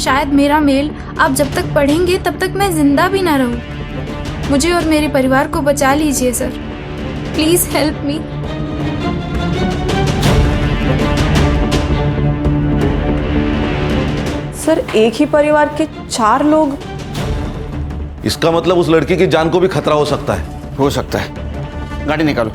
शायद मेरा मेल आप जब तक पढ़ेंगे तब तक मैं जिंदा भी ना रहूं। मुझे और मेरे परिवार को बचा लीजिए sir, please help me. Sir एक ही परिवार के 4 लोग? इसका मतलब उस लड़की की जान को भी खतरा हो सकता है। हो सकता है। गाड़ी निकालो।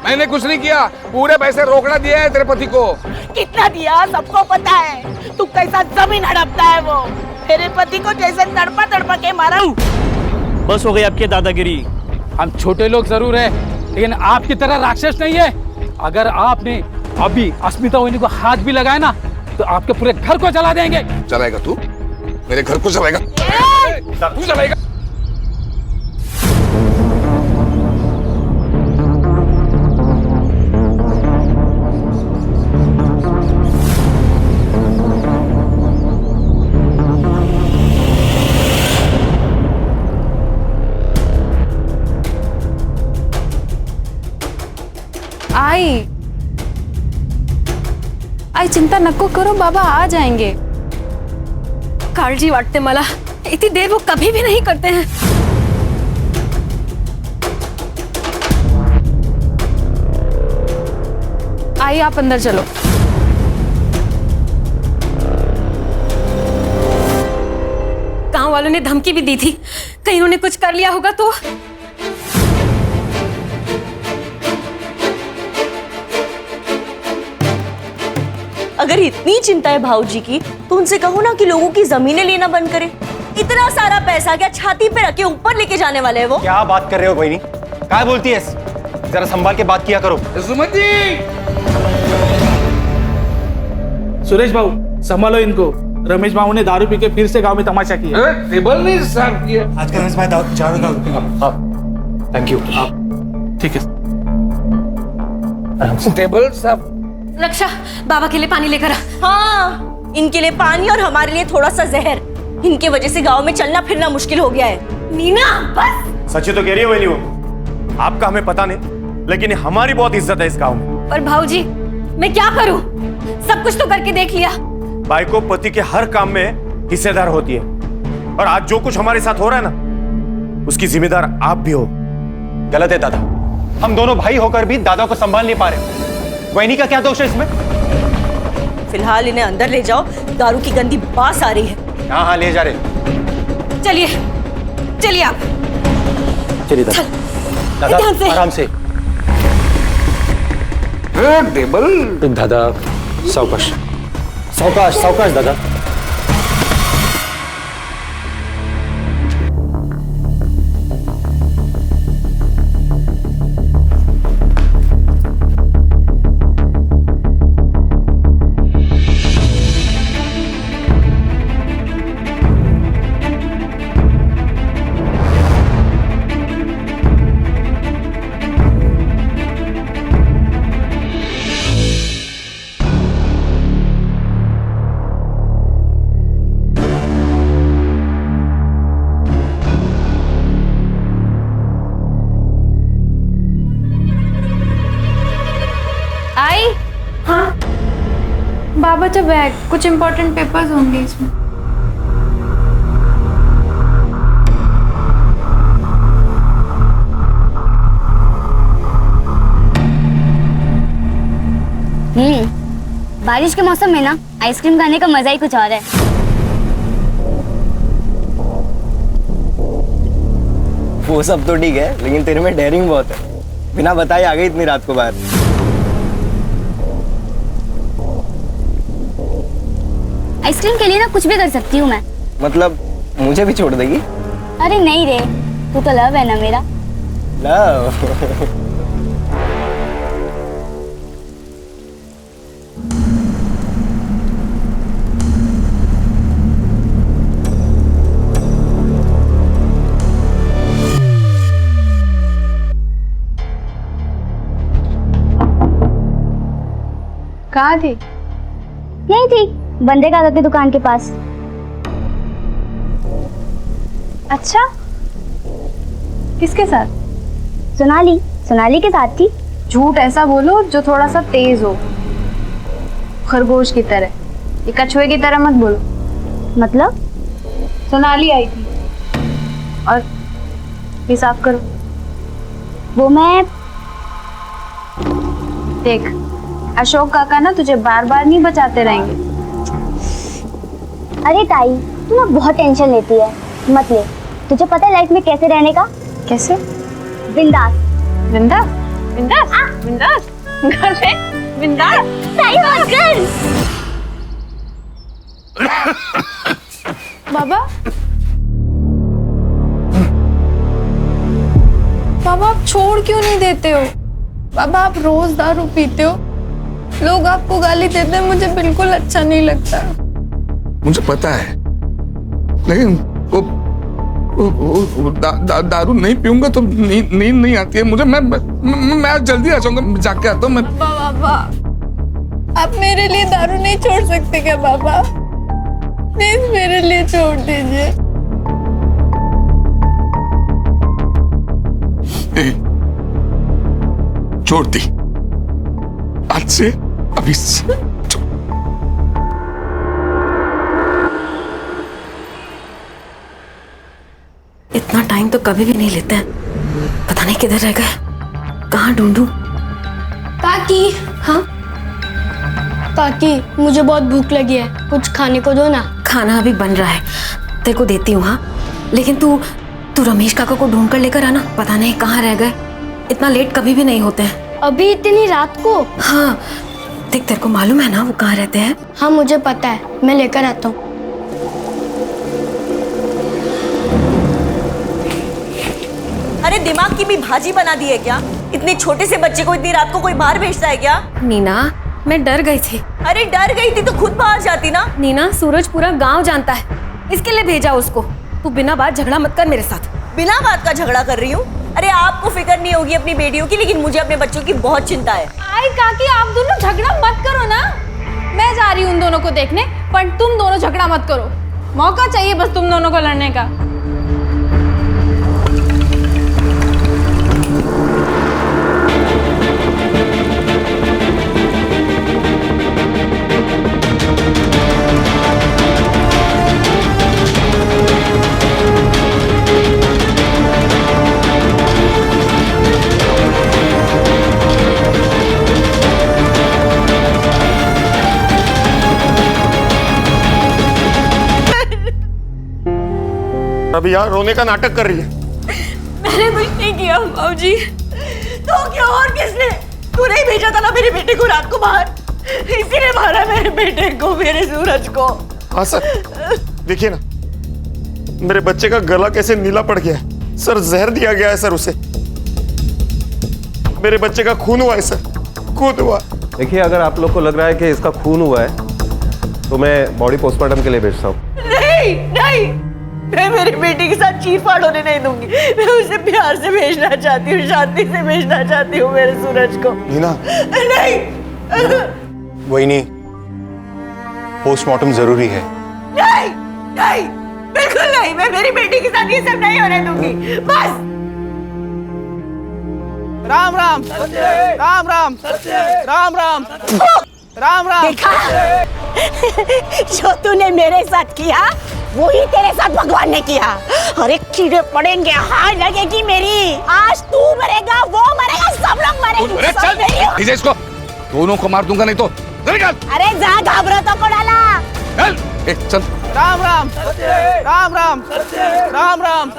मैंने कुछ नहीं किया, पूरे पैसे रोकड़ा दिया है तेरे पति को। कितना दिया सबको पता है। तू कैसा जमीन हड़पता है वो। तेरे पति को जैसे तड़पा तड़पा के मारा। बस हो गई आपकी दादागिरी। हम छोटे लोग जरूर हैं, लेकिन आपकी तरह राक्षस नहीं है। अगर आपने अभी अस्मिता वहिनी को हाथ भी लगाया ना तो आपके पूरे घर को जला देंगे। चलाएगा तू? मेरे घर को चलाएगा? तू चलाएगा? आई चिंता नको करो, बाबा आ जाएंगे। काळजी वाटते मला, इतनी देर वो कभी भी नहीं करते हैं। आई आप अंदर चलो। गांव वालों ने धमकी भी दी थी, कहीं उन्होंने कुछ कर लिया होगा तो। अगर इतनी चिंता है भाऊजी की तो उनसे कहो ना कि लोगों की जमीनें लेना बंद करें। इतना सारा पैसा क्या छाती पे रख के ऊपर लेके जाने वाले हैं वो? क्या बात कर रहे हो बहनी? क्या बोलती है? जरा संभाल के बात किया करो। सुमति! सुरेश भाऊ संभालो इनको। रमेश भाऊ ने दारू पी के फिर से गांव में तमाशा किया। टेबल नहीं साफ किया। आज का रमेश भाई थैंक यू। ठीक है। टेबल साफ। रक्षा, बाबा के लिए पानी लेकर आ। हाँ, इनके लिए पानी और हमारे लिए थोड़ा सा जहर। इनके वजह से गांव में चलना फिरना मुश्किल हो गया है। नीना बस। सच्ची तो कह रही है वही वो। आपका हमें पता नहीं, लेकिन हमारी बहुत इज्जत है इस गांव में। पर भाऊजी मैं क्या करूं? सब कुछ तो करके देख लिया। भाई को पति के हर काम में हिस्सेदार होती है, और आज जो कुछ हमारे साथ हो रहा है ना, उसकी जिम्मेदार आप भी हो। गलत है दादा, हम दोनों भाई होकर भी दादा को संभाल नहीं पा रहे। वैनी का क्या दोष है इसमें? फिलहाल इन्हें अंदर ले जाओ, दारू की गंदी बास आ रही है। हाँ हाँ ले जा रहे। चलिए चलिए आप। चलिए दादा, ध्यान से। आराम से। टेबल दादा सावकाश सावकाश सावकाश दादा। बाबा का बैग, कुछ इम्पोर्टेंट पेपर्स होंगे इसमें। बारिश के मौसम में ना आइसक्रीम खाने का मजा ही कुछ और है। वो सब तो ठीक है, लेकिन तेरे में डेयरिंग बहुत है। बिना बताए आ गई इतनी रात को बाहर। आइसक्रीम के लिए ना कुछ भी कर सकती हूँ मैं। मतलब मुझे भी छोड़ देगी? अरे नहीं रे, तू तो लव है ना मेरा। लव? कहाँ थी? यही थी, बंदे काका की दुकान के पास। अच्छा, किसके साथ? सोनाली के साथ थी। झूठ ऐसा बोलो जो थोड़ा सा तेज हो, खरगोश की तरह। ये कछुए की तरह मत बोलो। मतलब? सोनाली आई थी। और ये साफ करो। वो मैं देख, अशोक काका ना तुझे बार बार नहीं बचाते रहेंगे। अरे ताई, तू ना बहुत टेंशन लेती है। मत ले। तुझे पता है लाइफ में कैसे रहने का? कैसे? बिंदास। बिंदास? बिंदास? बिंदास? घर पे बिंदास? ताई मत कर। बाबा, बाबा आप छोड़ क्यों नहीं देते हो? बाबा आप रोज दारू पीते हो, लोग आपको गाली देते हैं, मुझे बिल्कुल अच्छा नहीं लगता। मुझे पता है, लेकिन वो दारू नहीं पीऊंगा तो नींद नहीं आती है मुझे। मैं आज जल्दी आ जाऊंगा, जाके आता हूँ मैं। बाबा आप मेरे लिए दारू नहीं छोड़ सकते क्या बाबा? प्लीज मेरे लिए छोड़ दीजिए। छोड़ दी, आज से अभी इतना टाइम तो कभी भी नहीं लेते हैं। पता नहीं किधर रह गए, कहाँ ढूंढूं? काकी। हाँ काकी, मुझे बहुत भूख लगी है, कुछ खाने को दो ना। खाना अभी बन रहा है, तेरे को देती हूँ। हाँ लेकिन तू रमेश काका को ढूंढ कर लेकर आना। पता नहीं कहाँ रह गए, इतना लेट कभी भी नहीं होते हैं। अभी इतनी रात को? हाँ देख, तेरे को मालूम है ना वो कहाँ रहते हैं? हाँ मुझे पता है, मैं लेकर आता हूँ। अरे दिमाग की भी भाजी बना दी है क्या? इतने छोटे से बच्चे को इतनी रात को कोई बाहर भेजता है क्या? नीना, मैं डर गई थी। अरे डर गई थी तो खुद बाहर जाती ना। नीना, सूरज पूरा गांव जानता है, इसके लिए भेजा उसको। तू बिना बात झगड़ा मत कर मेरे साथ। बिना बात का झगड़ा कर रही हूँ? अरे आपको फिक्र नहीं होगी अपनी बेटियों की, लेकिन मुझे अपने बच्चों की बहुत चिंता है। आई काकी, आप दोनों झगड़ा मत करो ना। मैं जा रही हूँ उन दोनों को देखने, पर तुम दोनों झगड़ा मत करो। मौका चाहिए बस तुम दोनों को लड़ने का। अभी यार रोने का नाटक कर रही है। मैंने कुछ नहीं किया बाबूजी। तो क्या और किसने? तू नहीं भेजा था ना मेरे बेटे को रात को बाहर, इसी ने मारा मेरे बेटे को, मेरे सूरज को। हाँ सर, देखिए ना मेरे बच्चे का गला कैसे नीला पड़ गया है। सर जहर दिया गया है सर उसे। मेरे बच्चे का खून हुआ है सर, खून हुआ। देखिए, अगर आप लोग को लग रहा है कि इसका खून हुआ है तो मैं बॉडी पोस्टमार्टम के लिए भेजता हूँ। नहीं नहीं, मैं मेरी बेटी के साथ चीरफाड़ होने नहीं दूंगी। मैं उसे प्यार से भेजना चाहती हूँ, शांति से भेजना चाहती हूँ मेरे सूरज को। नीना नहीं, वही नहीं, पोस्टमार्टम जरूरी है। नहीं नहीं, बिल्कुल नहीं। मैं मेरी बेटी के साथ ये सब नहीं होने दूंगी, बस। राम राम राम राम राम राम राम राम। देखा जो तूने मेरे साथ किया वही तेरे साथ भगवान ने किया। अरे कीड़े पड़ेंगे, हाय लगेगी मेरी। आज तू मरेगा, वो मरेगा, सब लोग मरेंगे। चल इसको दोनों को मार दूंगा नहीं तो। अरे जा, घाबरा तो को डाला। चल। राम राम राम राम राम राम।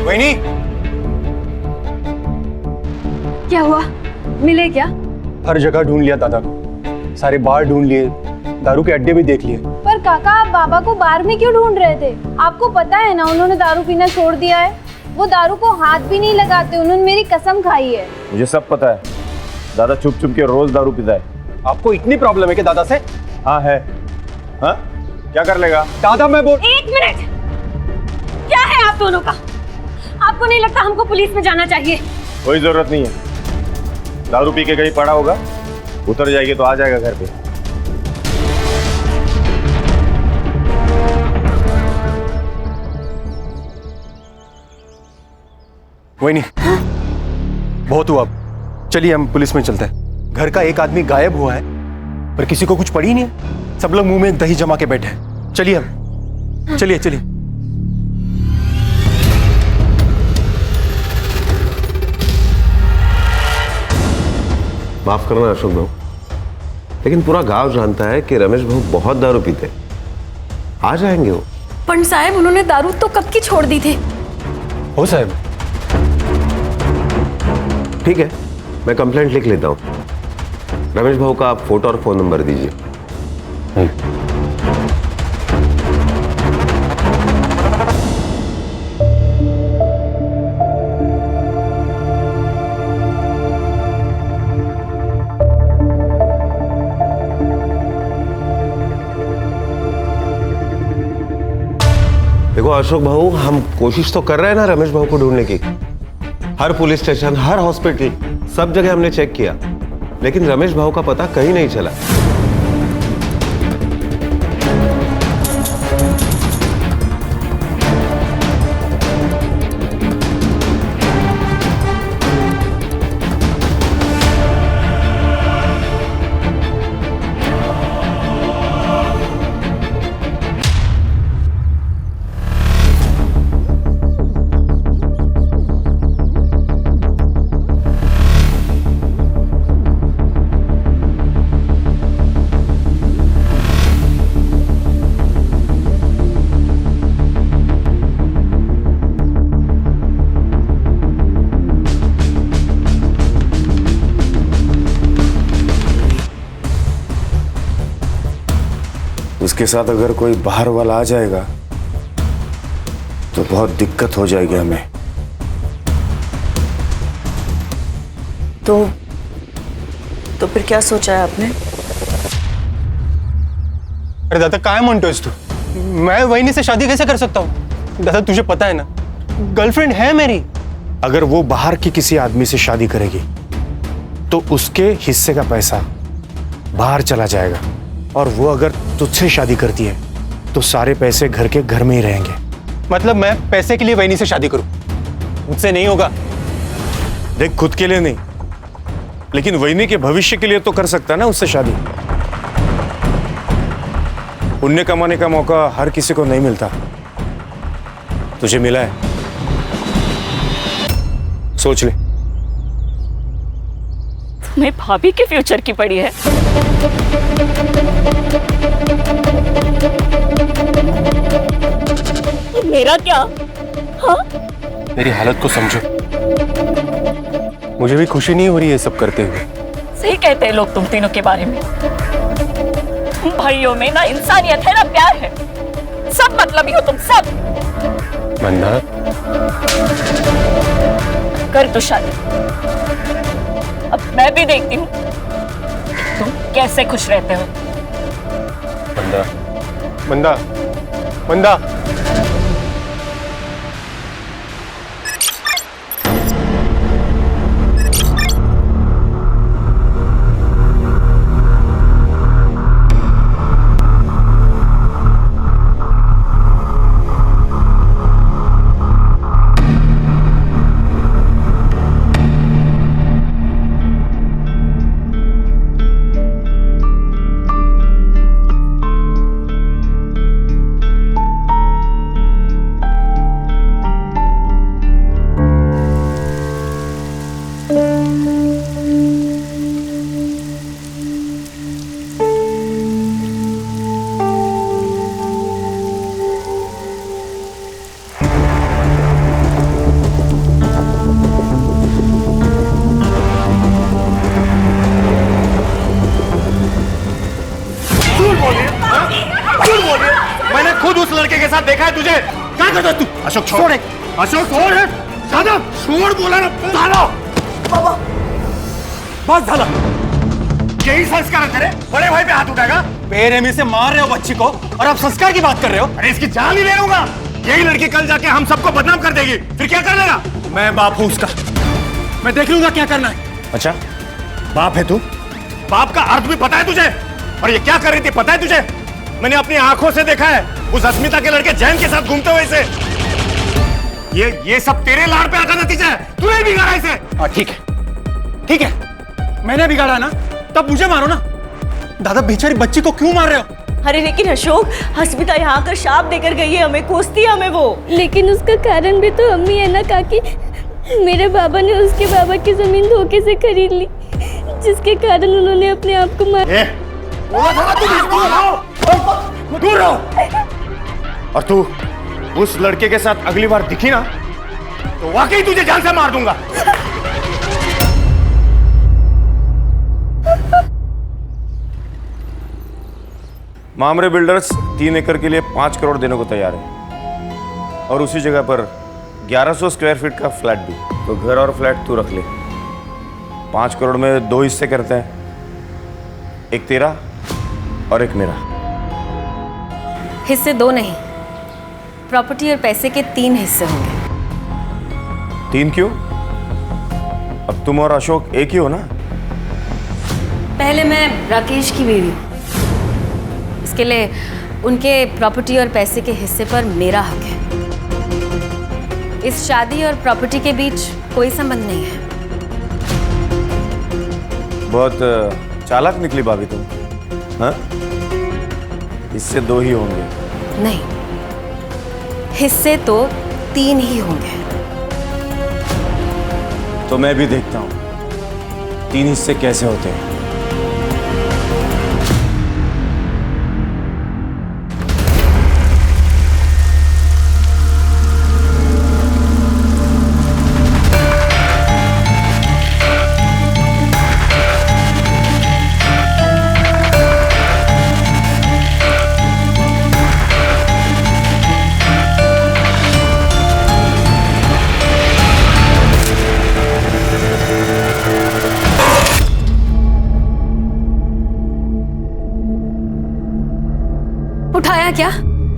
वही क्या हुआ? मिले क्या? हर जगह ढूंढ लिया दादा को, सारे बार ढूंढ लिए, दारू के अड्डे भी देख लिए। पर काका, आप बाबा को बार में क्यों ढूंढ रहे थे? आपको पता है ना उन्होंने दारू पीना छोड़ दिया है। वो दारू को हाथ भी नहीं लगाते, उन्होंने मेरी कसम खाई है। मुझे सब पता है, दादा छुप छुप के रोज दारू पीता है। आपको इतनी प्रॉब्लम है कि दादा से? हाँ है। हाँ, क्या कर लेगा दादा? मैं बोल। एक मिनट, क्या है आप दोनों का? आपको नहीं लगता हमको पुलिस में जाना चाहिए? कोई जरूरत नहीं है, दारू पी के कहीं पड़ा होगा, उतर जाएगी तो आ जाएगा घर पे। वही नहीं, बहुत हुआ। चलिए हम पुलिस में चलते हैं। घर का एक आदमी गायब हुआ है पर किसी को कुछ पड़ी नहीं है। सब लोग मुंह में दही जमा के बैठे हैं। चलिए हम, चलिए चलिए। माफ करना अशोक भाऊ, लेकिन पूरा गांव जानता है कि रमेश भाऊ बहुत दारू पीते। आ जाएंगे वो। पर साहब उन्होंने दारू तो कब की छोड़ दी थी। हो साहब, ठीक है, मैं कंप्लेंट लिख लेता हूँ। रमेश भाऊ का आप फोटो और फोन नंबर दीजिए। देखो अशोक भाऊ, हम कोशिश तो कर रहे हैं ना रमेश भाऊ को ढूंढने की। हर पुलिस स्टेशन, हर हॉस्पिटल, सब जगह हमने चेक किया, लेकिन रमेश भाऊ का पता कहीं नहीं चला। उसके साथ अगर कोई बाहर वाला आ जाएगा तो बहुत दिक्कत हो जाएगी हमें। तो फिर क्या सोचा है आपने? अरे दादा, काय म्हणतोयस तू? मैं वहिनी से शादी कैसे कर सकता हूँ? दादा तुझे पता है ना, गर्लफ्रेंड है मेरी। अगर वो बाहर की किसी आदमी से शादी करेगी तो उसके हिस्से का पैसा बाहर चला जाएगा, और वो अगर तुझसे शादी करती है तो सारे पैसे घर के घर में ही रहेंगे। मतलब मैं पैसे के लिए वहिनी से शादी करूं? मुझसे नहीं होगा। देख, खुद के लिए नहीं, लेकिन वहिनी के भविष्य के लिए तो कर सकता है ना उससे शादी। पुण्य कमाने का मौका हर किसी को नहीं मिलता, तुझे मिला है, सोच ले। तुम्हें भाभी के फ्यूचर की पड़ी है। मेरा क्या? हाँ? मेरी हालत को समझो, मुझे भी खुशी नहीं हो रही है सब करते हुए। सही कहते हैं लोग तुम तीनों के बारे में। तुम भाइयों में ना इंसानियत है ना प्यार है, सब मतलबी हो तुम सब। वंदना, कर तू शादी, अब मैं भी देखती हूँ तुम कैसे खुश रहते हो। वंदना, वंदना, वंदना। मैंने खुद उस लड़के के साथ देखा है तुझे। क्या करता तू? अशोक छोड़, अशोक छोड़, दादा छोड़ बोला ना दादा। बाबा बस दादा, यही संस्कार करे? बड़े भाई पे हाथ उठाएगा? बेरहमी से मार रहे हो बच्ची को और अब संस्कार की बात कर रहे हो? अरे इसकी जान ही ले लूंगा। यही लड़की कल जाके हम सबको बदनाम कर देगी, फिर क्या कर लेगा? मैं बाप हूं उसका, मैं देख लूंगा क्या करना है। अच्छा, बाप है तू? बाप का अर्थ भी पता है तुझे? और ये क्या कर रही थी पता है तुझे? मैंने अपनी आंखों से देखा है उस अस्मिता के लड़के जैन के साथ घूमते हुए इसे। ये सब तेरे लाड़ पे आका नतीजा है। तूने बिगाड़ा इसे। हाँ ठीक है, मैंने बिगाड़ा ना, तब मुझे मारो ना। दादा बेचारी बच्ची को क्यों मार रहे हो? अरे लेकिन अशोक, अस्मिता यहाँ आकर शाप देकर गई है हमें, कोसती है हमें वो। लेकिन उसका कारण भी तो अम्मी है ना काकी। मेरे बाबा ने उसके बाबा की जमीन धोखे से खरीद ली, जिसके कारण उन्होंने अपने आप को मार। दूर रहो। और तू उस लड़के के साथ अगली बार दिखी ना तो वाकई तुझे जान से मार दूंगा। मामरे बिल्डर्स 3 एकड़ के लिए 5 करोड़ देने को तैयार है और उसी जगह पर 1100 स्क्वायर फीट का फ्लैट भी। तो घर और फ्लैट तू रख ले। 5 करोड़ में 2 हिस्से करते हैं, एक तेरा और एक मेरा। हिस्से 2 नहीं, प्रॉपर्टी और पैसे के 3 हिस्से होंगे। 3 क्यों? अब तुम और अशोक एक ही हो ना? पहले मैं राकेश की बीवी हूँ, इसके लिए उनके प्रॉपर्टी और पैसे के हिस्से पर मेरा हक है। इस शादी और प्रॉपर्टी के बीच कोई संबंध नहीं है। बहुत चालाक निकली भाभी तुम। हाँ? इससे 2 ही होंगे। नहीं, हिस्से तो 3 ही होंगे। तो मैं भी देखता हूं 3 हिस्से कैसे होते हैं। उठाया क्या?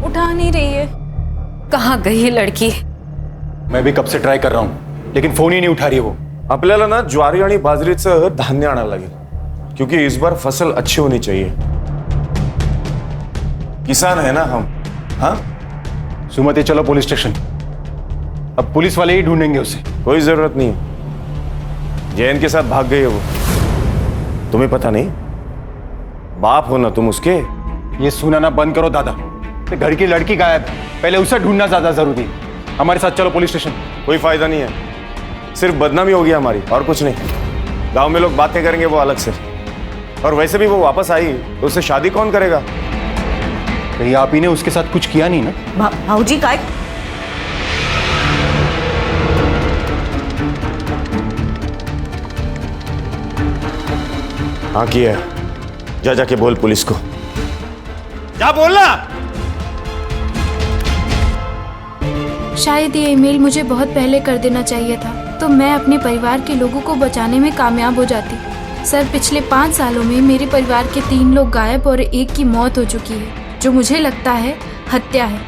उठा नहीं रही है। कहाँ गई है लड़की? मैं भी कब से ट्राय कर रहा हूँ, लेकिन फोन ही नहीं उठा रही है वो। आपल्याला ना ज्वारी आणि बाजरीचं धान्य आणायला लागेल, क्योंकि इस बार फसल अच्छी होनी चाहिए। किसान है ना हम। हाँ सुमति, चलो पुलिस स्टेशन। अब पुलिस वाले ही ढूंढेंगे उसे। कोई जरूरत नहीं है, जैन के साथ भाग गई है वो। तुम्हें पता नहीं? बाप हो ना तुम उसके। ये सुनाना बंद करो दादा। तो घर की लड़की गायब, पहले उसे ढूंढना ज्यादा जरूरी है। हमारे साथ चलो पुलिस स्टेशन। कोई फायदा नहीं है, सिर्फ बदनामी होगी हमारी और कुछ नहीं। गांव में लोग बातें करेंगे वो अलग से, और वैसे भी वो वापस आई तो उससे शादी कौन करेगा? कहीं आप ही ने उसके साथ कुछ किया नहीं ना? भाऊजी काय? हाँ किया। जा जाके बोल पुलिस को, जा बोलना। शायद ये ईमेल मुझे बहुत पहले कर देना चाहिए था, तो मैं अपने परिवार के लोगों को बचाने में कामयाब हो जाती। सर, पिछले 5 सालों में मेरे परिवार के 3 लोग गायब और 1 की मौत हो चुकी है, जो मुझे लगता है हत्या है।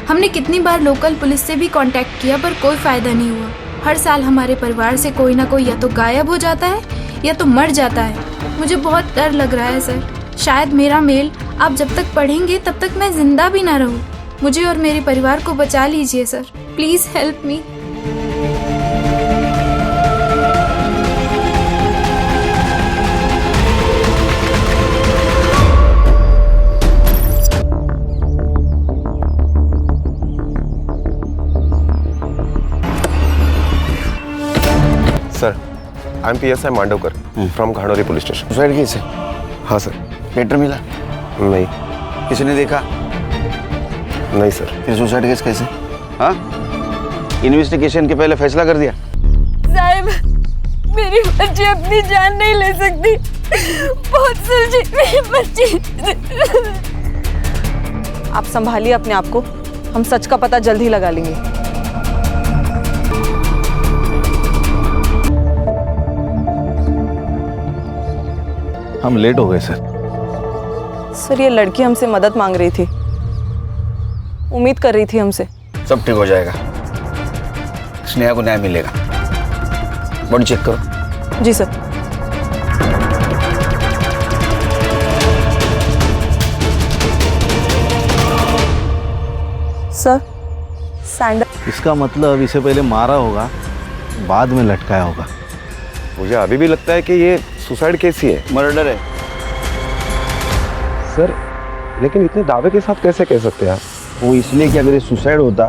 हमने कितनी बार लोकल पुलिस से भी कांटेक्ट किया, पर कोई फायदा नहीं हुआ। हर साल हमारे परिवार से कोई ना कोई या तो गायब हो जाता है या तो मर जाता है। मुझे बहुत डर लग रहा है सर। शायद मेरा मेल आप जब तक पढ़ेंगे तब तक मैं जिंदा भी ना रहूं। मुझे और मेरे परिवार को बचा लीजिए sir, please help me. Sir, I am PSI Mandavkar from Ghanoli police station. Suicide case है? हाँ सर। लेटर मिला? नहीं। किसी ने देखा? नहीं सर। फिर सुसाइड केस कैसे? हाँ, इन्वेस्टिगेशन के पहले फैसला कर दिया? साहब, मेरी बच्ची अपनी जान नहीं ले सकती। बहुत सुलझी मेरी बच्ची। आप संभालिए अपने आप को, हम सच का पता जल्द ही लगा लेंगे। हम लेट हो गए सर। सर, ये लड़की हमसे मदद मांग रही थी, उम्मीद कर रही थी हमसे। सब ठीक हो जाएगा, स्नेहा को न्याय मिलेगा। बॉडी चेक करो। जी सर। Sir sandal. इसका मतलब इसे पहले मारा होगा, बाद में लटकाया होगा। मुझे अभी भी लगता है कि ये सुसाइड केस ही है, मर्डर है सर। लेकिन इतने दावे के साथ कैसे कह सकते हैं आप? वो इसलिए कि अगर ये सुसाइड होता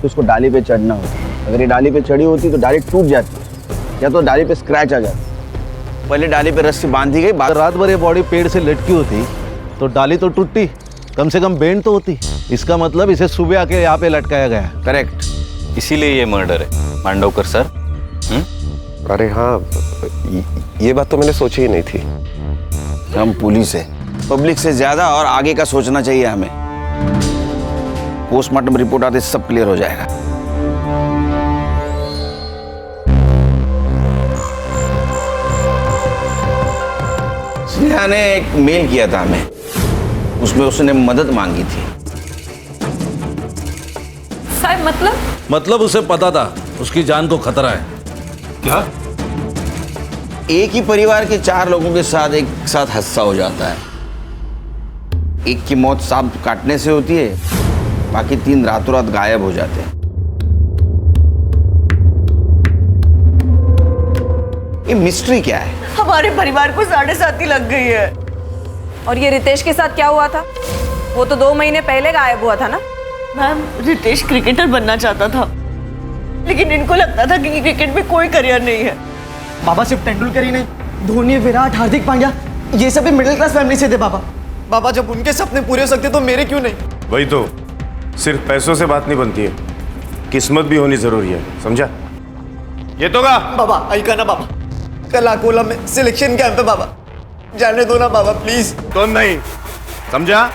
तो उसको डाली पे चढ़ना होता। अगर ये डाली पे चढ़ी होती तो डाली टूट जाती या तो डाली पे स्क्रैच आ जाता। पहले डाली पे रस्सी बांधी गई, बाद रात भर ये बॉडी पेड़ से लटकी होती तो डाली तो टूटती, कम से कम बेंड तो होती। इसका मतलब इसे सुबह आके यहाँ पे लटकाया गया। करेक्ट, इसीलिए ये मर्डर है मांडवकर सर। अरे हाँ, ये बात तो मैंने सोची ही नहीं थी। हम पुलिस है, पब्लिक से ज्यादा और आगे का सोचना चाहिए हमें। पोस्टमार्टम रिपोर्ट आते सब क्लियर हो जाएगा। स्नेहा ने एक मेल किया था हमें, उसमें उसने मदद मांगी थी। साहब मतलब उसे पता था उसकी जान को खतरा है। क्या? एक ही परिवार के 4 लोगों के साथ एक साथ हादसा हो जाता है। एक की मौत सांप काटने से होती है, बाकी 3 रातों रात गायब हो जाते हैं। ये मिस्ट्री क्या है? हमारे परिवार को 7.5 लग गई है। और ये रितेश के साथ क्या हुआ था? वो तो 2 महीने पहले गायब हुआ था ना। मैम, रितेश क्रिकेटर बनना चाहता था, लेकिन इनको लगता था कि क्रिकेट में कोई करियर नहीं है। बाबा सिर्फ तेंदुलकर ही नहीं, धोनी, विराट, हार्दिक पांड्या, ये सब भी मिडिल क्लास फैमिली से थे बाबा। जब उनके सपने पूरे हो सकते तो मेरे क्यों नहीं? वही तो, सिर्फ पैसों से बात नहीं बनती है, किस्मत भी होनी जरूरी है, समझा? ये तो बाबा ऐका ना बाबा, कल अकोला में सिलेक्शन कैंप है बाबा, जाने दो ना बाबा प्लीज। तो नहीं, समझा?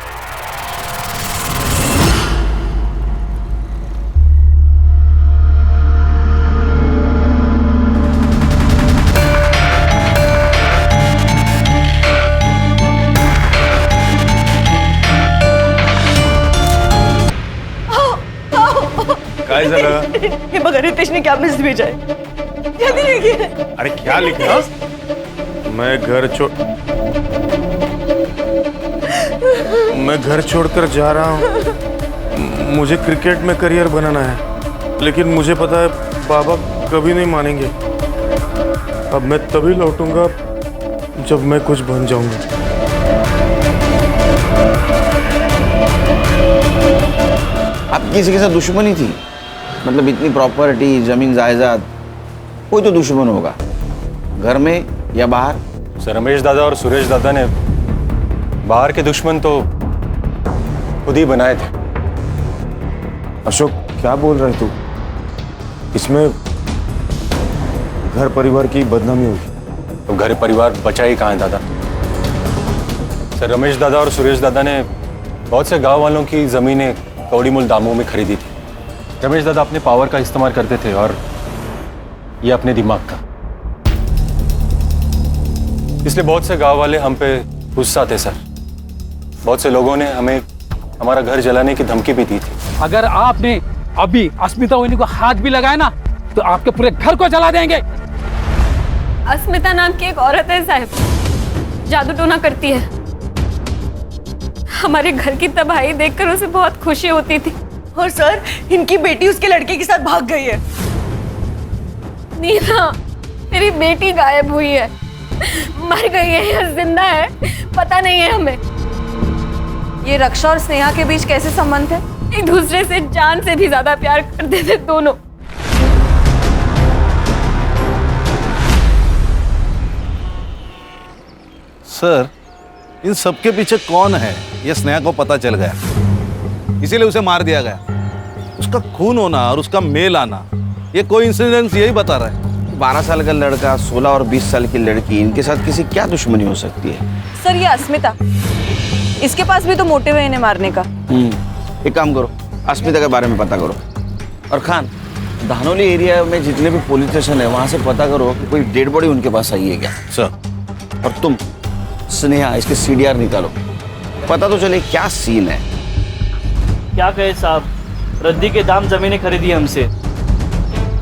काय झालं? हे बघा, रितेश ने क्या मैसेज भेजा है? जल्दी लिखिए। अरे क्या लिखा? मैं घर छोड़कर जा रहा हूँ, मुझे क्रिकेट में करियर बनाना है, लेकिन मुझे पता है बाबा कभी नहीं मानेंगे। अब मैं तभी लौटूंगा जब मैं कुछ बन जाऊंगा। आप किसी के साथ दुश्मनी थी? मतलब इतनी प्रॉपर्टी, जमीन जायदाद, कोई तो दुश्मन होगा, घर में या बाहर? सर, रमेश दादा और सुरेश दादा ने बाहर के दुश्मन तो खुद ही बनाए थे। अशोक, क्या बोल रहे तू? इसमें घर परिवार की बदनामी होगी। तो घर परिवार बचा ही कहाँ है दादा? सर, रमेश दादा और सुरेश दादा ने बहुत से गांव वालों की जमीनें कौड़ी मूल दामों में खरीदी थी। रमेश दादा अपने पावर का इस्तेमाल करते थे और ये अपने दिमाग का। इसलिए बहुत से गांव वाले हम पे गुस्सा थे सर। बहुत से लोगों ने हमें हमारा घर जलाने की धमकी भी दी थी। अगर आपने अभी अस्मिता ओनी को हाथ भी लगाया ना तो आपके पूरे घर को जला देंगे। अस्मिता नाम की एक औरत है साहब, जादू टोना करती है। हमारे घर की तबाही देखकर उसे बहुत खुशी होती थी। और सर, इनकी बेटी उसके लड़के के साथ भाग गई है। नीना, मेरी बेटी गायब हुई है, मर गई है या जिंदा है पता नहीं है हमें। ये रक्षा और स्नेहा के बीच कैसे संबंध है? एक दूसरे से जान से भी ज्यादा प्यार करते थे दोनों। सर, इन सबके पीछे कौन है ये स्नेहा को पता चल गया, इसीलिए उसे मार दिया गया। उसका खून होना और उसका मेल आना ये कोइंसिडेंस यही बता रहा है। 12 साल का लड़का, 16 और 20 साल की लड़की, इनके साथ किसी क्या दुश्मनी हो सकती है? सर, ये अस्मिता, इसके पास भी तो मोटिव है इन्हें मारने का। एक काम करो, अस्मिता के बारे में पता करो। और खान, धानोली एरिया में जितने भी पुलिस स्टेशन है वहां से पता करो कि कोई डेड बॉडी उनके पास आई है क्या। सर। और तुम स्नेहा, इसके CDR निकालो, पता तो चले क्या सीन है। क्या कहे साहब, रद्दी के दाम जमीनें खरीदी हमसे।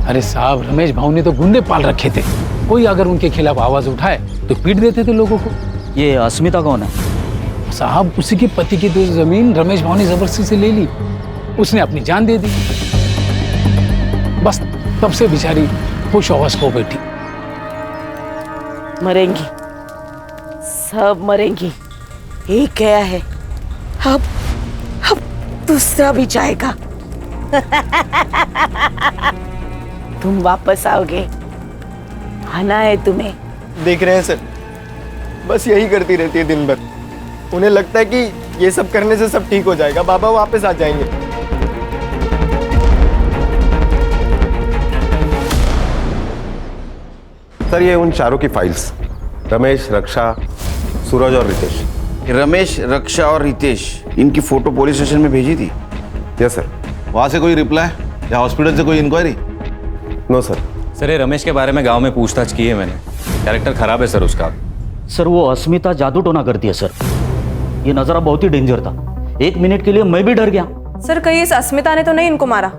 अरे साहब, रमेश भाऊ ने तो गुंडे पाल रखे थे, कोई अगर उनके खिलाफ आवाज उठाए तो पीट देते थे लोगों को। ये अस्मिता कौन है? साहब, उसी के पति की तो जमीन रमेश भाऊ ने जबरदस्ती से ले ली। उसने अपनी जान दे दी। बस तब से बेचारी खुश हवस हो बैठी। मरेंगी, सब मरेंगी, एक गया है, अब दूसरा भी जाएगा। तुम वापस आओगे, आना है तुम्हें। देख रहे हैं सर, बस यही करती रहती है दिन भर। उन्हें लगता है कि ये सब करने से सब ठीक हो जाएगा, बाबा वापस आ जाएंगे। सर ये उन चारों की फाइल्स, रमेश, रक्षा, सूरज और रितेश। रमेश, रक्षा और रितेश, इनकी फोटो पुलिस स्टेशन में भेजी थी? Yes sir. वहां से कोई रिप्लाई या हॉस्पिटल से कोई इंक्वायरी? No sir. सर ये रमेश के बारे में गांव में पूछताछ की है मैंने, कैरेक्टर खराब है सर उसका। सर वो अस्मिता जादू टोना करती है सर, ये नज़ारा बहुत ही डेंजर था, 1 मिनट के लिए मैं भी डर गया। सर कहीं इस अस्मिता ने तो नहीं इनको मारा?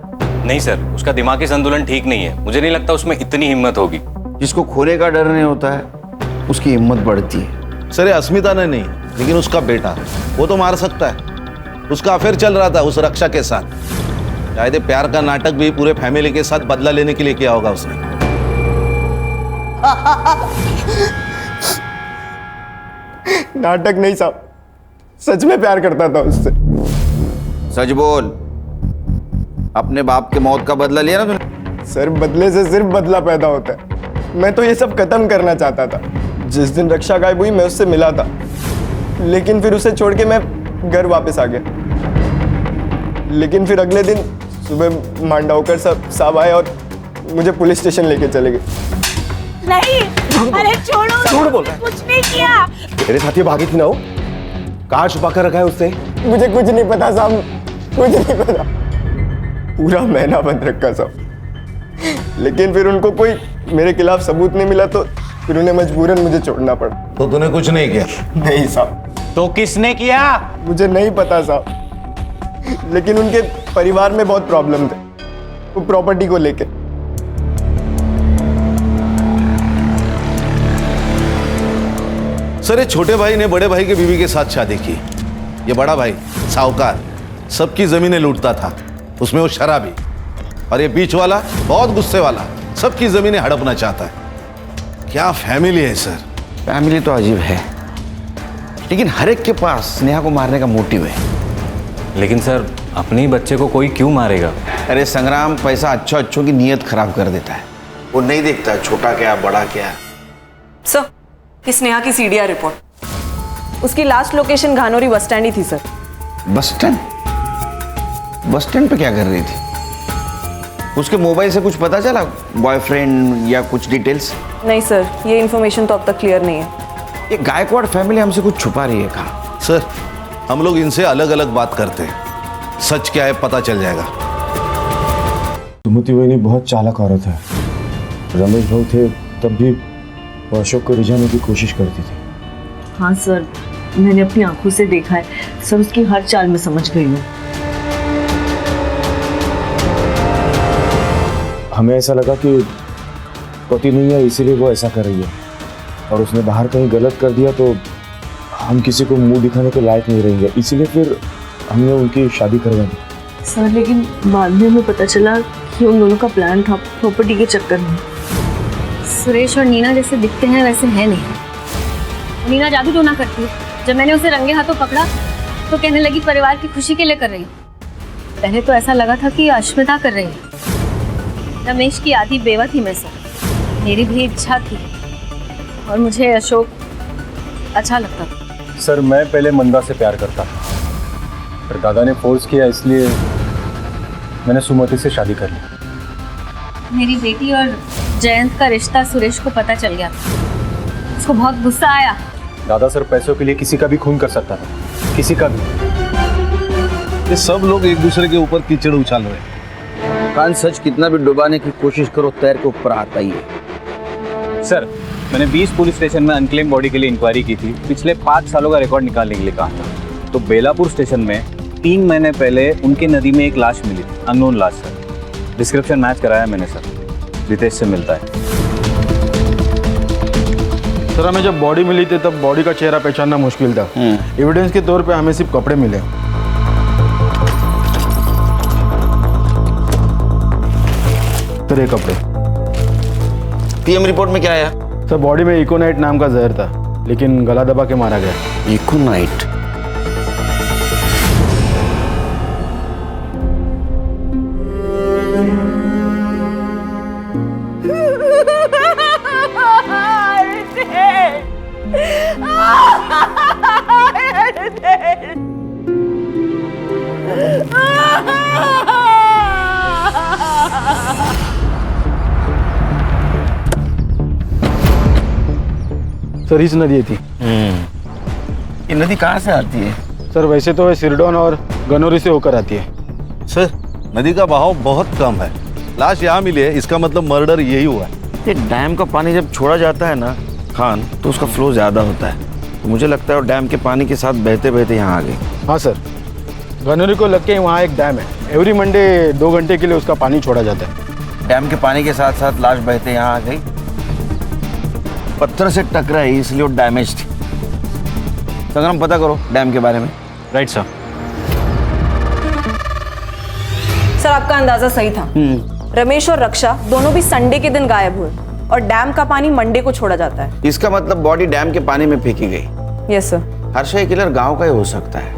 नहीं सर, उसका दिमागी संतुलन ठीक नहीं है, मुझे नहीं लगता उसमें इतनी हिम्मत होगी। जिसको खोने का डर नहीं होता है उसकी हिम्मत बढ़ती है। सर ये अस्मिता ने नहीं, लेकिन उसका बेटा वो तो मार सकता है। उसका अफेयर चल रहा था उस रक्षा के साथ। शायद प्यार का नाटक भी पूरे फैमिली के साथ बदला लेने के लिए किया होगा उसने। नाटक नहीं साहब, सच में प्यार करता था उससे। सच बोल, अपने बाप के मौत का बदला लिया ना तूने? सर बदले से सिर्फ बदला पैदा होता है। मैं तो ये सब खत्म करना चाहता था। जिस दिन रक्षा गायब हुई मैं उससे मिला था, लेकिन फिर उसे छोड़ के मैं घर वापस आ गया। लेकिन फिर अगले दिन सुबह मांडवकर साहब आए और मुझे पुलिस स्टेशन लेके चले गए। नहीं, अरे छोड़ो, झूठ बोल रहा है। कुछ नहीं किया। तेरे साथ ये भागी थी ना वो? कहाँ छुपा कर रखा है उसने? मुझे कुछ नहीं पता साहब, कुछ नहीं पता। पूरा महीना बंद रखा साहब, लेकिन फिर उनको कोई मेरे खिलाफ सबूत नहीं मिला तो फिर उन्हें मजबूरन मुझे छोड़ना पड़ा। तो तूने कुछ नहीं किया? नहीं साहब। तो किसने किया? मुझे नहीं पता साहब, लेकिन उनके परिवार में बहुत प्रॉब्लम थे, वो प्रॉपर्टी को लेके। सर ये छोटे भाई ने बड़े भाई के बीवी के साथ शादी की। ये बड़ा भाई साहूकार सबकी जमीनें लूटता था, उसमें वो शराबी। और ये बीच वाला बहुत गुस्से वाला, सबकी जमीनें हड़पना चाहता है। क्या फैमिली है सर। फैमिली तो अजीब है, लेकिन हर एक के पास स्नेहा को मारने का मोटिव है। लेकिन सर अपने ही बच्चे को कोई क्यों मारेगा? अरे संग्राम, पैसा अच्छों की नीयत खराब कर देता है। वो नहीं देखता छोटा क्या बड़ा क्या। सर ये स्नेहा की सीडीआर रिपोर्ट, उसकी लास्ट लोकेशन घानोरी बस स्टैंड ही थी sir. Bus stand? Bus stand पे क्या कर रही थी? उसके मोबाइल से कुछ पता चला, बॉयफ्रेंड या कुछ डिटेल्स? नहीं सर, ये इन्फॉर्मेशन तो अब तक क्लियर नहीं है। ये गायकवाड़ फैमिली हमसे कुछ छुपा रही है। कहाँ? सर हम लोग इनसे अलग अलग बात करते हैं, सच क्या है पता चल जाएगा। सुमति वहिनी बहुत चालाक औरत है। रमेश भाऊ थे तब भी वो अशोक को रिझाने की कोशिश करती थी। हाँ सर, मैंने अपनी आंखों से देखा है सर, उसकी हर चाल में समझ गई हूँ। हमें ऐसा लगा कि पति नहीं है इसीलिए वो ऐसा कर रही है, और उसने बाहर कहीं गलत कर दिया तो हम किसी को मुंह दिखाने के लायक नहीं रहेंगे, इसीलिए फिर हमने उनकी शादी करवा दी। सर लेकिन बाद में हमें पता चला कि उन दोनों का प्लान था प्रॉपर्टी के चक्कर में। सुरेश और नीना जैसे दिखते हैं वैसे है नहीं। नीना जादू टोना करती है। जब मैंने उसे रंगे हाथों पकड़ा तो कहने लगी परिवार की खुशी के लिए कर रही हूँ। पहले तो ऐसा लगा था कि अश्मिता कर रही है। रमेश की आधी बेवा थी मैं सर, मेरी भी इच्छा थी और मुझे अशोक अच्छा लगता था। सर मैं पहले मंदा से प्यार करता था, पर दादा ने फोर्स किया इसलिए मैंने सुमति से शादी कर ली। मेरी बेटी और जयंत का रिश्ता सुरेश को पता चल गया था, उसको बहुत गुस्सा आया। दादा सर पैसों के लिए किसी का भी खून कर सकता था, किसी का भी। ये सब लोग एक दूसरे के ऊपर कीचड़ उछाल रहे हैं। कान सच कितना भी डुबाने की कोशिश करो तैर के ऊपर आता ही है। सर मैंने 20 पुलिस स्टेशन में अनक्लेम बॉडी के लिए इंक्वायरी की थी, पिछले 5 सालों का रिकॉर्ड निकालने के लिए कहा था। तो बेलापुर स्टेशन में 3 महीने पहले उनकी नदी में एक लाश मिली थी, अननोन लाश सर। डिस्क्रिप्शन मैच कराया मैंने सर, रितेश से मिलता है। सर हमें जब बॉडी मिली थी तब बॉडी का चेहरा पहचानना मुश्किल था। एविडेंस के तौर पे हमें सिर्फ कपड़े मिले। सर ये कपड़े। पीएम रिपोर्ट में क्या आया? सर बॉडी में इकोनाइट नाम का जहर था, लेकिन गला दबा के मारा गया। इकोनाइट? सर इस नदी थी। ये नदी कहाँ से आती है? सर वैसे तो सिरडोन और गनौरी से होकर आती है। सर नदी का बहाव बहुत कम है, लाश यहाँ मिली है, इसका मतलब मर्डर यही हुआ है। ये डैम का पानी जब छोड़ा जाता है ना खान, तो उसका फ्लो ज्यादा होता है, तो मुझे लगता है वो डैम के पानी के साथ बहते बहते यहाँ आ गई। हाँ सर, गनौरी को लग के वहाँ एक डैम है, एवरी मंडे 2 घंटे के लिए उसका पानी छोड़ा जाता है। डैम के पानी के साथ साथ लाश बहते यहाँ आ गई, पत्थर से टकराई इसलिए वो डैमेज थी। संग्राम पता करो डैम के बारे में। Right sir. सर आपका अंदाजा सही था। रमेश और रक्षा दोनों भी संडे के दिन गायब हुए और डैम का पानी मंडे को छोड़ा जाता है। इसका मतलब बॉडी डैम के पानी में फेंकी गई। Yes sir. हर्षा ये किलर गांव का ही हो सकता है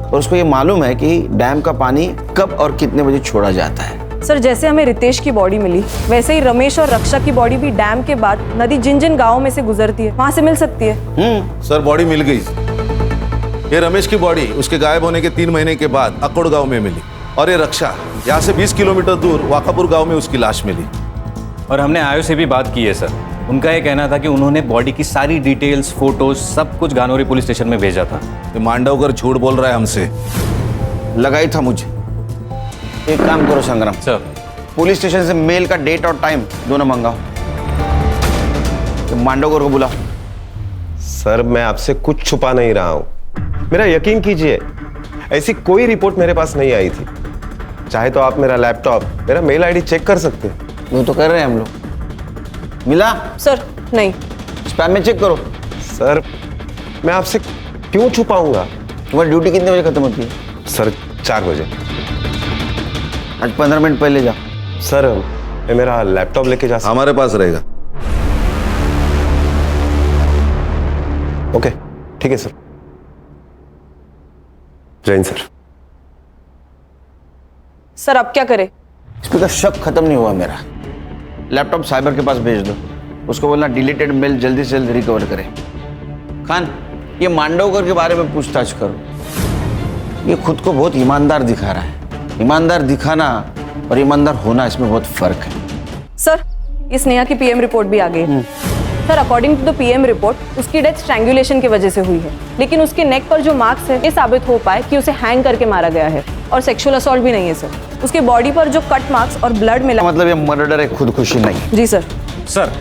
और उसको ये मालूम है कि डैम का पानी कब और कितने बजे छोड़ा जाता है। सर जैसे हमें रितेश की बॉडी मिली, वैसे ही रमेश और रक्षा की बॉडी भी डैम के बाद नदी जिन जिन गाँवों में से गुजरती है वहां से मिल सकती है। सर बॉडी मिल गई। ये रमेश की बॉडी उसके गायब होने के 3 महीने के बाद अकोड़ गांव में मिली और ये रक्षा यहाँ से 20 किलोमीटर दूर वाकापुर गांव में उसकी लाश मिली। और हमने आयो से भी बात की है सर, उनका ये कहना था कि उन्होंने बॉडी की सारी डिटेल्स, फोटोज सब कुछ गानौरी पुलिस स्टेशन में भेजा था। ये मांडवकर झूठ बोल रहा है हमसे। लगा ही था मुझे। एक काम करो संग्राम सर, पुलिस स्टेशन से मेल का डेट और टाइम दोनों मंगाओ, तो मांडवकर को बुलाओ। सर मैं आपसे कुछ छुपा नहीं रहा हूं, मेरा यकीन कीजिए, ऐसी कोई रिपोर्ट मेरे पास नहीं आई थी। चाहे तो आप मेरा लैपटॉप, मेरा मेल आईडी चेक कर सकते हैं। वो तो कर रहे हैं हम लोग। मिला? सर नहीं। स्पैम में चेक करो। सर मैं आपसे क्यों छुपाऊंगा? तुम्हारी ड्यूटी कितने बजे खत्म होती है? सर 4 बजे। आज 15 मिनट पहले जा। सर मैं मेरा लैपटॉप लेके जा सकता? हमारे पास रहेगा। ओके ठीक है सर। जैन सर। सर अब क्या करें? इस पर शक खत्म नहीं हुआ मेरा। लैपटॉप साइबर के पास भेज दो, उसको बोलना डिलीटेड मेल जल्दी से जल्दी रिकवर करे। खान ये मांडवकर के बारे में पूछताछ करो। ये खुद को बहुत ईमानदार दिखा रहा है। ईमानदार दिखाना और ईमानदार होना इसमें बहुत फर्क है। सर ये स्नेहा की पीएम रिपोर्ट भी आ गई। Sir according to the PM report उसकी डेथ स्ट्रैंगुलेशन की वजह से हुई है, लेकिन उसके नेक पर जो मार्क्स है ये साबित हो पाए कि उसे हैंग करके मारा गया है और सेक्सुअल असॉल्ट भी नहीं है सर। उसके बॉडी पर जो कट मार्क्स और ब्लड मिला, मतलब ये मर्डर है, खुदकुशी नहीं। जी सर। सर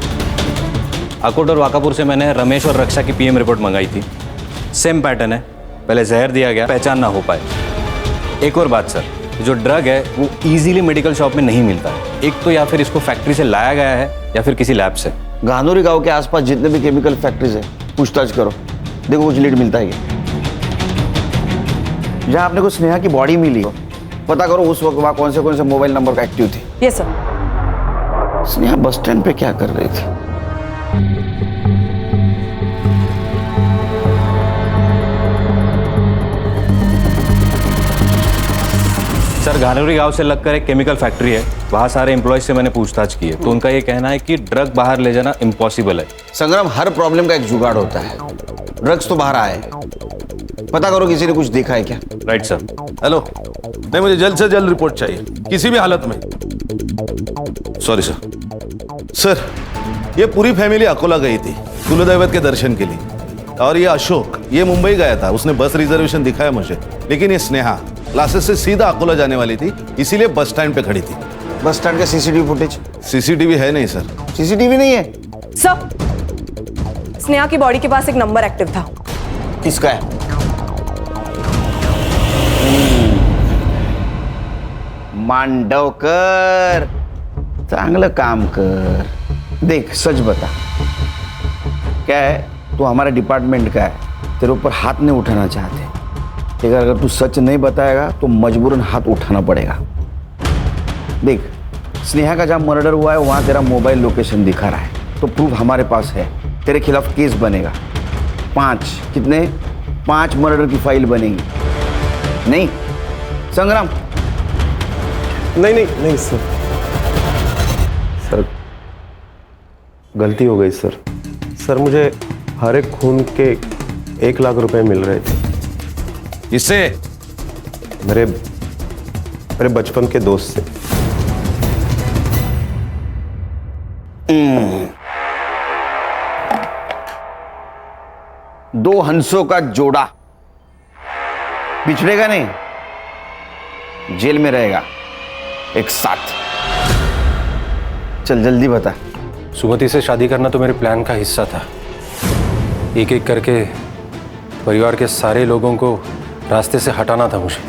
अकोट और वाकापुर से मैंने रमेश और रक्षा की पीएम रिपोर्ट मंगाई थी। सेम पैटर्न है, पहले जहर दिया गया, पहचान ना हो पाए। एक और बात सर, जो ड्रग है वो इजीली मेडिकल शॉप में नहीं मिलता है। एक तो या फिर इसको फैक्ट्री से लाया गया है या फिर किसी लैब से। गानौरी गांव के आसपास जितने भी केमिकल फैक्ट्रीज है पूछताछ करो, देखो कुछ लीड मिलता है क्या। जहाँ आपने को स्नेहा की बॉडी मिली हो पता करो उस वक्त वहाँ कौन से मोबाइल नंबर का एक्टिव थे। Yes sir. Sneha bus stand पे क्या कर रही थी? सर घानौरी गांव से लगकर एक केमिकल फैक्ट्री है, वहाँ सारे एम्प्लॉयज से मैंने पूछताछ की है, तो उनका ये कहना है कि ड्रग बाहर ले जाना इम्पॉसिबल है। संग्राम हर प्रॉब्लम का एक जुगाड़ होता है। ड्रग्स तो बाहर आए, पता करो किसी ने कुछ देखा है क्या। Right sir. हेलो, नहीं मुझे जल्द से जल्द रिपोर्ट चाहिए किसी भी हालत में। Sorry sir. सर ये पूरी फैमिली अकोला गई थी कुलदैवत के दर्शन के लिए, और ये अशोक ये मुंबई गया था, उसने बस रिजर्वेशन दिखाया मुझे। लेकिन ये स्नेहा क्लासेस से सीधा अकोला जाने वाली थी, इसीलिए बस स्टैंड पे खड़ी थी। बस स्टैंड का सीसीटीवी फुटेज? सीसीटीवी है नहीं सर। सीसीटीवी नहीं है सर। स्नेहा की बॉडी के पास एक नंबर एक्टिव था। किसका है? मांडवकर, चांगलं काम कर। देख सच बता, क्या है तू हमारे डिपार्टमेंट का है, तेरे ऊपर हाथ नहीं उठाना चाहते, लेकिन अगर तू सच नहीं बताएगा तो मजबूरन हाथ उठाना पड़ेगा। देख स्नेहा का जहाँ मर्डर हुआ है वहाँ तेरा मोबाइल लोकेशन दिखा रहा है, तो प्रूफ हमारे पास है। तेरे खिलाफ केस बनेगा। 5 कितने 5 मर्डर की फाइल बनेगी। नहीं संग्राम? नहीं सर, सर गलती हो गई सर। सर मुझे हर एक खून के 1 लाख रुपए मिल रहे थे। इससे मेरे बचपन के दोस्त से। 2 हंसों का जोड़ा बिछड़ेगा नहीं, जेल में रहेगा एक साथ। चल जल्दी बता। सुमति से शादी करना तो मेरे प्लान का हिस्सा था। एक एक करके परिवार के सारे लोगों को रास्ते से हटाना था मुझे।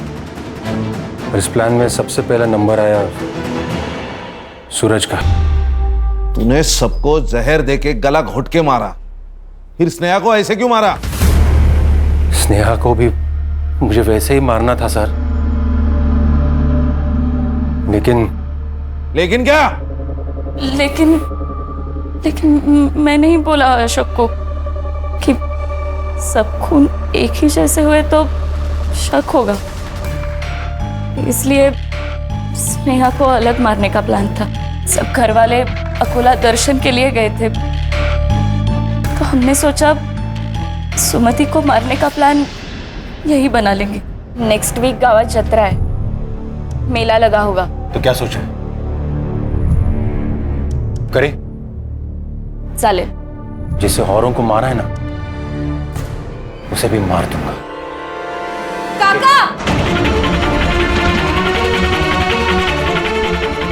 और इस प्लान में सबसे पहला नंबर आया सूरज का। तूने सबको जहर देके गला घोट के मारा, फिर स्नेहा को ऐसे क्यों मारा? स्नेहा को भी मुझे वैसे ही मारना था सर, लेकिन क्या? लेकिन मैं नहीं बोला अशोक को कि सब खून एक ही जैसे हुए तो शक होगा, इसलिए स्नेहा को अलग मारने का प्लान था। सब घर वाले अकोला दर्शन के लिए गए थे, तो हमने सोचा सुमति को मारने का प्लान यही बना लेंगे। नेक्स्ट वीक गावात जत्रा है, मेला लगा होगा। तो क्या सोचा करे? चालेल। जिसे औरों को मारा है ना, उसे भी मार दूंगा। काका,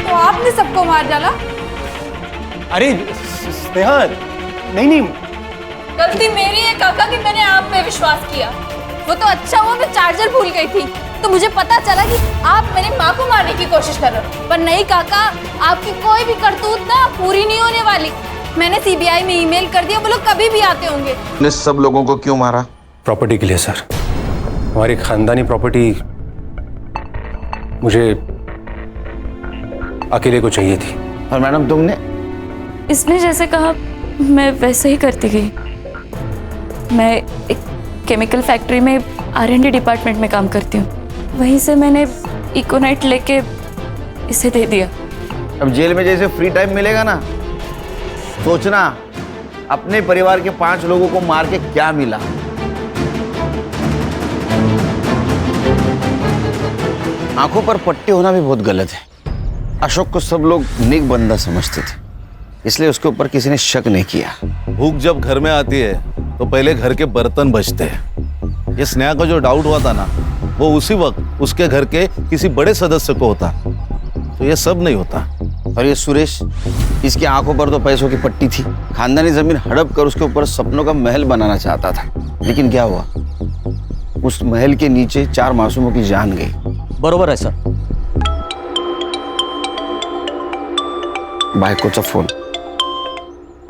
तो आपने सबको मार डाला? अरे स्नेहा, नहीं गलती मेरी है काका कि मैंने आप पे विश्वास किया। वो तो अच्छा हुआ मैं चार्जर भूल गई थी, तो मुझे पता चला कि आप मेरी माँ को मारने की कोशिश कर रहे हो। पर नहीं काका, आपकी कोई भी करतूत ना पूरी नहीं होने वाली। मैंने सीबीआई में ईमेल कर दिया, वो लोग कभी भी आते होंगे। ने सब लोगों को क्यों मारा? प्रॉपर्टी के लिए सर। हमारी खानदानी प्रॉपर्टी मुझे अकेले को चाहिए थी। और मैडम तुमने? इसने जैसे कहा मैं वैसे ही करती गई। मैं एक केमिकल फैक्ट्री में R&D डिपार्टमेंट में काम करती हूँ। वहीं से मैंने इकोनाइट लेके इसे दे दिया। अब जेल में जैसे फ्री टाइम मिलेगा ना, सोचना अपने परिवार के 5 लोगों को मार के क्या मिला। आंखों पर पट्टी होना भी बहुत गलत है। अशोक को सब लोग नेक बंदा समझते थे, इसलिए उसके ऊपर किसी ने शक नहीं किया। भूख जब घर में आती है तो पहले घर के बर्तन बचते हैं। ये स्नेहा को जो डाउट हुआ था ना, वो उसी वक्त उसके घर के किसी बड़े सदस्य को होता, तो ये सब नहीं होता। और ये सुरेश, इसकी आंखों पर तो पैसों की पट्टी थी। खानदानी जमीन हड़प कर उसके ऊपर सपनों का महल बनाना चाहता था, लेकिन क्या हुआ? उस महल के नीचे 4 मासूमों की जान गई। बरोबर है सर। बायकोचा फोन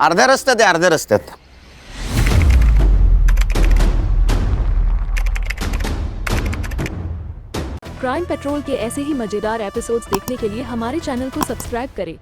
अर्ध्या रस्त्यात। क्राइम पेट्रोल के ऐसे ही मजेदार एपिसोड्स देखने के लिए हमारे चैनल को सब्सक्राइब करें